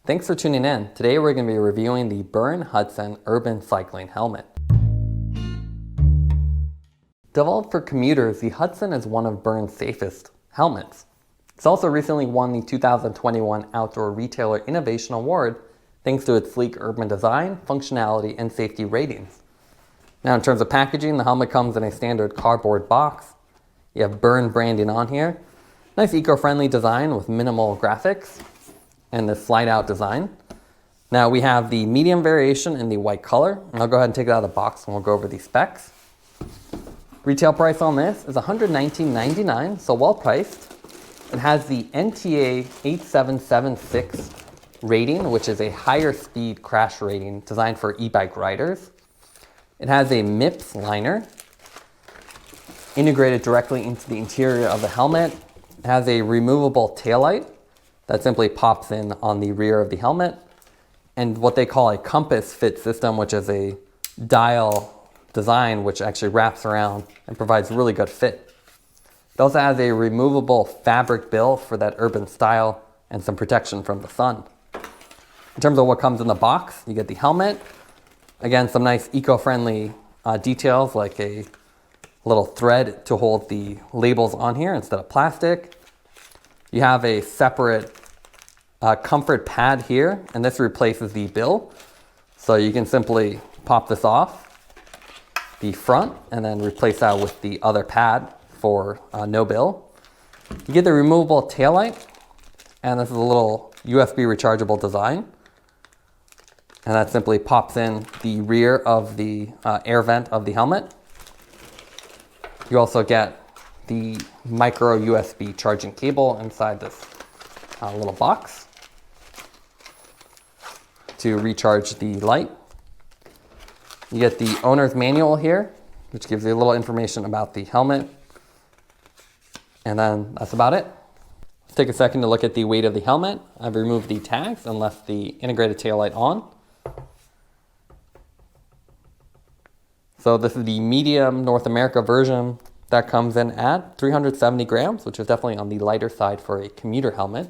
Thanks for tuning in. Today we're going to be reviewing the Bern Hudson Urban Cycling Helmet. Developed for commuters, the Hudson is one of Bern's safest helmets. It's also recently won the 2021 Outdoor Retailer Innovation Award thanks to its sleek urban design, functionality, and safety ratings. Now in terms of packaging, the helmet comes in a standard cardboard box. You have Bern branding on here. Nice eco-friendly design with minimal graphics and the slide-out design. Now we have the medium variation in the white color. And I'll go ahead and take it out of the box and we'll go over the specs. Retail price on this is $119.99, so well priced. It has the NTA-8776 rating, which is a higher speed crash rating designed for e-bike riders. It has a MIPS liner integrated directly into the interior of the helmet. It has a removable taillight that simply pops in on the rear of the helmet, and what they call a compass fit system, which is a dial design which actually wraps around and provides really good fit. It also has a removable fabric bill for that urban style and some protection from the sun. In terms of what comes in the box, you get the helmet. Again, some nice eco-friendly details like a little thread to hold the labels on here instead of plastic. You have a separate comfort pad here, and this replaces the bill. So you can simply pop this off the front and then replace that with the other pad for no bill. You get the removable taillight, and this is a little USB rechargeable design. And that simply pops in the rear of the air vent of the helmet. You also get the micro USB charging cable inside this little box to recharge the light. You get the owner's manual here, which gives you a little information about the helmet. And then that's about it. Let's take a second to look at the weight of the helmet. I've removed the tags and left the integrated taillight on. So this is the medium North America version. That comes in at 370 grams, which is definitely on the lighter side for a commuter helmet.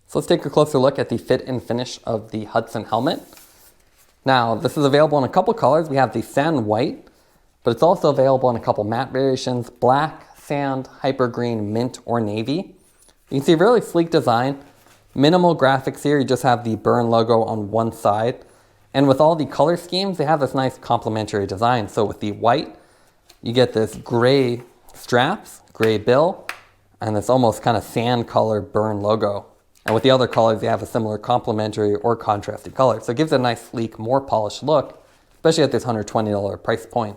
So let's take a closer look at the fit and finish of the Hudson helmet. Now, this is available in a couple colors. We have the sand white, but it's also available in a couple matte variations: black, sand, hyper green, mint, or navy. You can see a really sleek design. Minimal graphics here. You just have the Bern logo on one side. And with all the color schemes, they have this nice complementary design. So with the white, you get this gray straps, gray bill, and this almost kind of sand color Bern logo. And with the other colors, they have a similar complementary or contrasted color. So it gives it a nice, sleek, more polished look, especially at this $120 price point.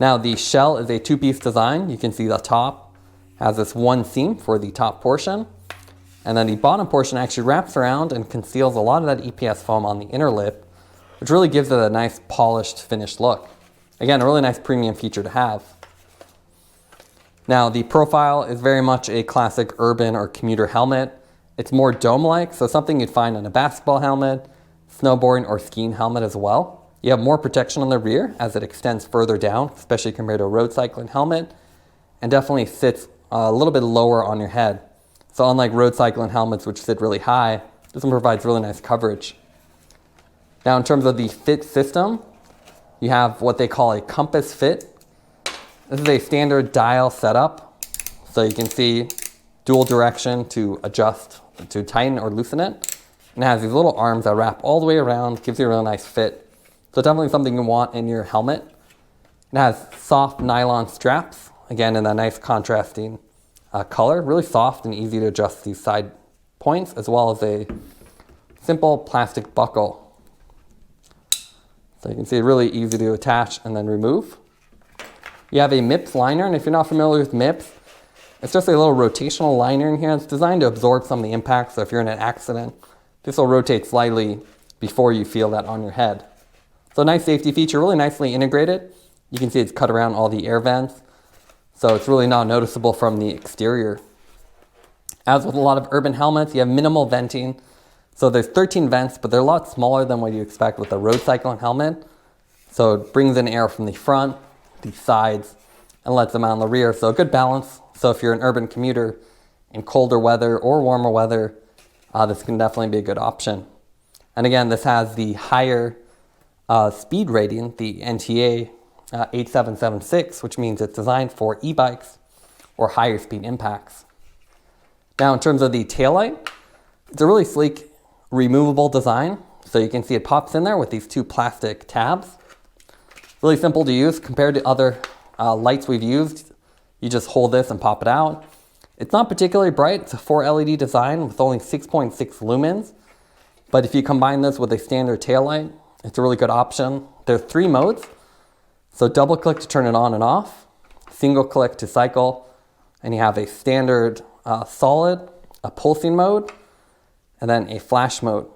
Now the shell is a two-piece design. You can see the top has this one seam for the top portion. And then the bottom portion actually wraps around and conceals a lot of that EPS foam on the inner lip, which really gives it a nice polished finished look. Again, a really nice premium feature to have. Now the profile is very much a classic urban or commuter helmet. It's more dome-like, so something you'd find on a basketball helmet, snowboarding or skiing helmet as well. You have more protection on the rear as it extends further down, especially compared to a road cycling helmet, and definitely sits a little bit lower on your head. So unlike road cycling helmets, which sit really high, this one provides really nice coverage. Now in terms of the fit system, you have what they call a compass fit. This is a standard dial setup. So you can see dual direction to adjust, to tighten or loosen it. And it has these little arms that wrap all the way around, gives you a really nice fit. So definitely something you want in your helmet. It has soft nylon straps, again in that nice contrasting color, really soft and easy to adjust these side points, as well as a simple plastic buckle. So you can see really easy to attach and then remove. You have a MIPS liner, and if you're not familiar with MIPS, it's just a little rotational liner in here. It's designed to absorb some of the impact, so if you're in an accident, this will rotate slightly before you feel that on your head. So nice safety feature, really nicely integrated. You can see it's cut around all the air vents, so it's really not noticeable from the exterior. As with a lot of urban helmets, you have minimal venting. So there's 13 vents, but they're a lot smaller than what you expect with a road cycling helmet. So it brings in air from the front, the sides, and lets them out in the rear. So a good balance. So if you're an urban commuter, in colder weather or warmer weather, this can definitely be a good option. And again, this has the higher speed rating, the NTA-8776, which means it's designed for e-bikes or higher speed impacts. Now, in terms of the taillight, it's a really sleek, removable design. So you can see it pops in there with these two plastic tabs. Really simple to use compared to other lights we've used. You just hold this and pop it out. It's not particularly bright. It's a 4 LED design with only 6.6 lumens. But if you combine this with a standard taillight, it's a really good option. There are 3 modes. So double click to turn it on and off, single click to cycle, and you have a standard solid, a pulsing mode, and then a flash mode.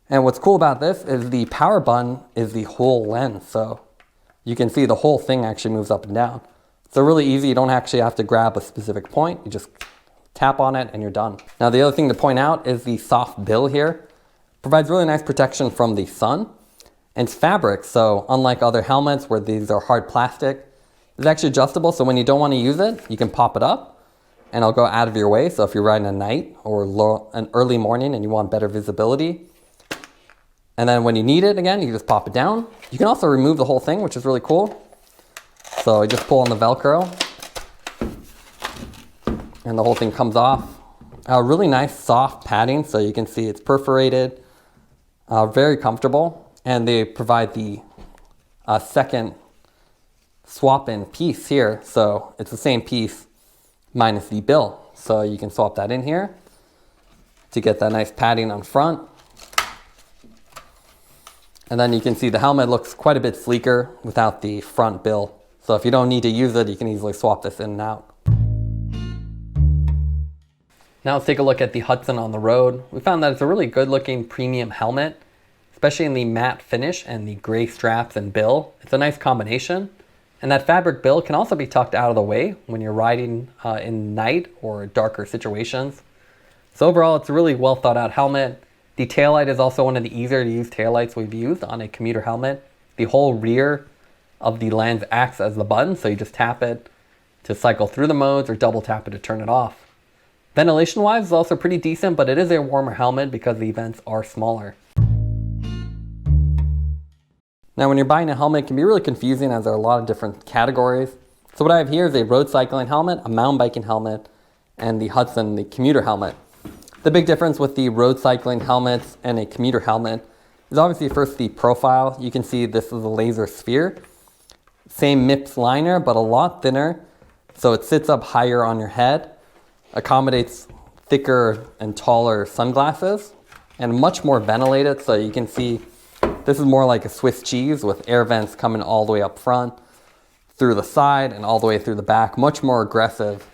And what's cool about this is the power button is the whole lens. So you can see the whole thing actually moves up and down. So really easy, you don't actually have to grab a specific point. You just tap on it and you're done. Now the other thing to point out is the soft bill here. Provides really nice protection from the sun. And it's fabric, so unlike other helmets where these are hard plastic, it's actually adjustable. So when you don't want to use it, you can pop it up and it'll go out of your way. So if you're riding at night or an early morning and you want better visibility, and then when you need it again, you just pop it down. You can also remove the whole thing, which is really cool. So you just pull on the Velcro and the whole thing comes off. Really nice soft padding, so you can see it's perforated, very comfortable. And they provide the second swap-in piece here. So it's the same piece minus the bill. So you can swap that in here to get that nice padding on front. And then you can see the helmet looks quite a bit sleeker without the front bill. So if you don't need to use it, you can easily swap this in and out. Now let's take a look at the Hudson on the road. We found that it's a really good looking premium helmet, especially in the matte finish and the gray straps and bill. It's a nice combination. And that fabric bill can also be tucked out of the way when you're riding in night or darker situations. So overall, it's a really well thought out helmet. The taillight is also one of the easier to use taillights we've used on a commuter helmet. The whole rear of the lens acts as the button, so you just tap it to cycle through the modes or double tap it to turn it off. Ventilation wise is also pretty decent, but it is a warmer helmet because the vents are smaller. Now when you're buying a helmet, it can be really confusing as there are a lot of different categories. So what I have here is a road cycling helmet, a mountain biking helmet, and the Hudson, the commuter helmet. The big difference with the road cycling helmets and a commuter helmet is obviously first the profile. You can see this is a Lazer sphere. Same MIPS liner, but a lot thinner. So it sits up higher on your head, accommodates thicker and taller sunglasses, and much more ventilated. So you can see this is more like a Swiss cheese with air vents coming all the way up front, through the side, and all the way through the back. Much more aggressive.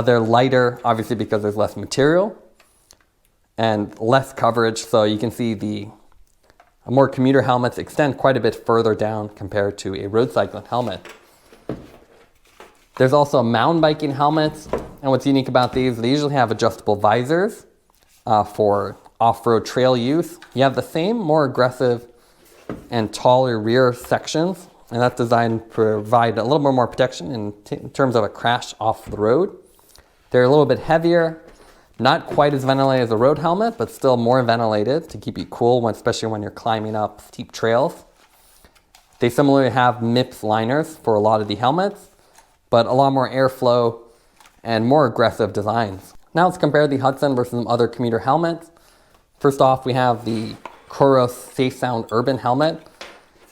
They're lighter, obviously because there's less material and less coverage, so you can see the more commuter helmets extend quite a bit further down compared to a road cycling helmet. There's also mountain biking helmets, and what's unique about these, they usually have adjustable visors for off-road trail use. You have the same, more aggressive and taller rear sections, and that's designed to provide a little bit more protection in terms of a crash off the road. They're a little bit heavier, not quite as ventilated as a road helmet, but still more ventilated to keep you cool, especially when you're climbing up steep trails. They similarly have MIPS liners for a lot of the helmets, but a lot more airflow and more aggressive designs. Now let's compare the Hudson versus some other commuter helmets. First off, we have the Coros Safe Sound Urban helmet.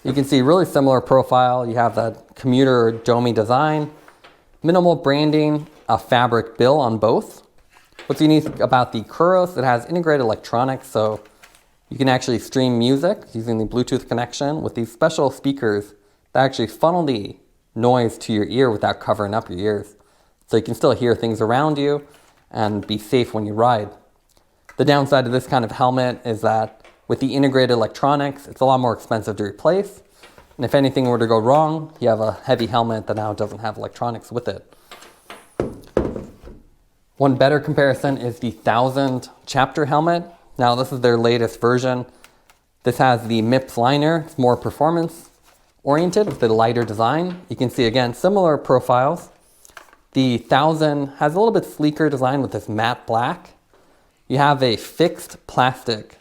You can see really similar profile. You have that commuter domey design, minimal branding, a fabric bill on both. What's unique about the Coros, it has integrated electronics, so you can actually stream music using the Bluetooth connection with these special speakers that actually funnel the noise to your ear without covering up your ears. So you can still hear things around you and be safe when you ride. The downside of this kind of helmet is that with the integrated electronics, it's a lot more expensive to replace. And if anything were to go wrong, you have a heavy helmet that now doesn't have electronics with it. One better comparison is the 1000 chapter helmet. Now this is their latest version. This has the MIPS liner. It's more performance oriented with the lighter design. You can see again, similar profiles, The 1000 has a little bit sleeker design with this matte black. You have a fixed plastic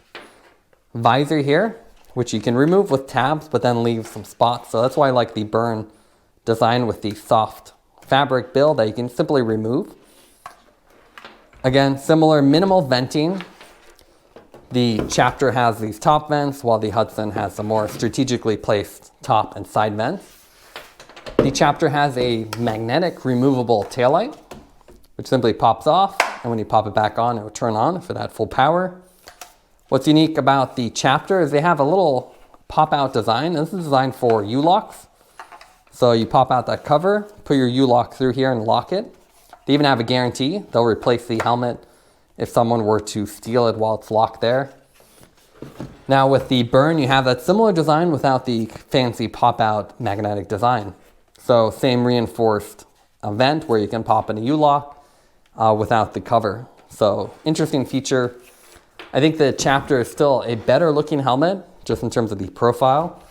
visor here, which you can remove with tabs, but then leave some spots. So that's why I like the Bern design with the soft fabric bill that you can simply remove. Again, similar minimal venting. The Chapter has these top vents, while the Hudson has some more strategically placed top and side vents. The Chapter has a magnetic removable taillight, which simply pops off, and when you pop it back on, it will turn on for that full power. What's unique about the Chapter is they have a little pop-out design. This is designed for U-locks. So you pop out that cover, put your U-lock through here and lock it. They even have a guarantee. They'll replace the helmet if someone were to steal it while it's locked there. Now with the Bern, you have that similar design without the fancy pop-out magnetic design. So same reinforced vent where you can pop in a U-lock without the cover. So interesting feature. I think the Chapter is still a better looking helmet just in terms of the profile,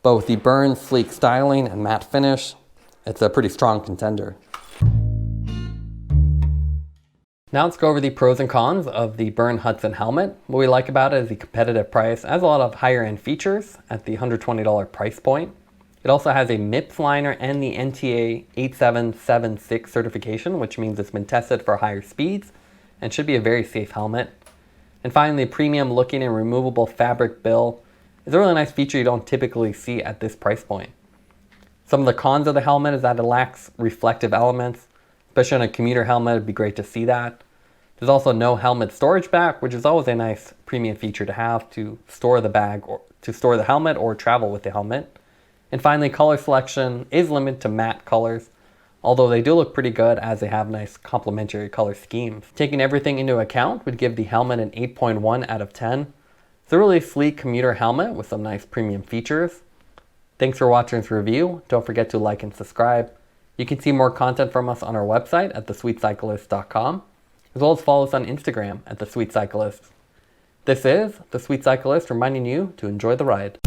but with the Bern sleek styling and matte finish, it's a pretty strong contender. Now let's go over the pros and cons of the Bern Hudson helmet. What we like about it is the competitive price. It has a lot of higher end features at the $120 price point. It also has a MIPS liner and the NTA-8776 certification, which means it's been tested for higher speeds and should be a very safe helmet. And finally, the premium looking and removable fabric bill is a really nice feature you don't typically see at this price point. Some of the cons of the helmet is that it lacks reflective elements. Especially on a commuter helmet, it'd be great to see that. There's also no helmet storage back, which is always a nice premium feature to have to store the bag or to store the helmet or travel with the helmet. And finally, color selection is limited to matte colors, although they do look pretty good as they have nice complementary color schemes. Taking everything into account would give the helmet an 8.1 out of 10. It's a really sleek commuter helmet with some nice premium features. Thanks for watching this review. Don't forget to like and subscribe. You can see more content from us on our website at thesweetcyclist.com, as well as follow us on Instagram at thesweetcyclist. This is The Sweet Cyclist reminding you to enjoy the ride.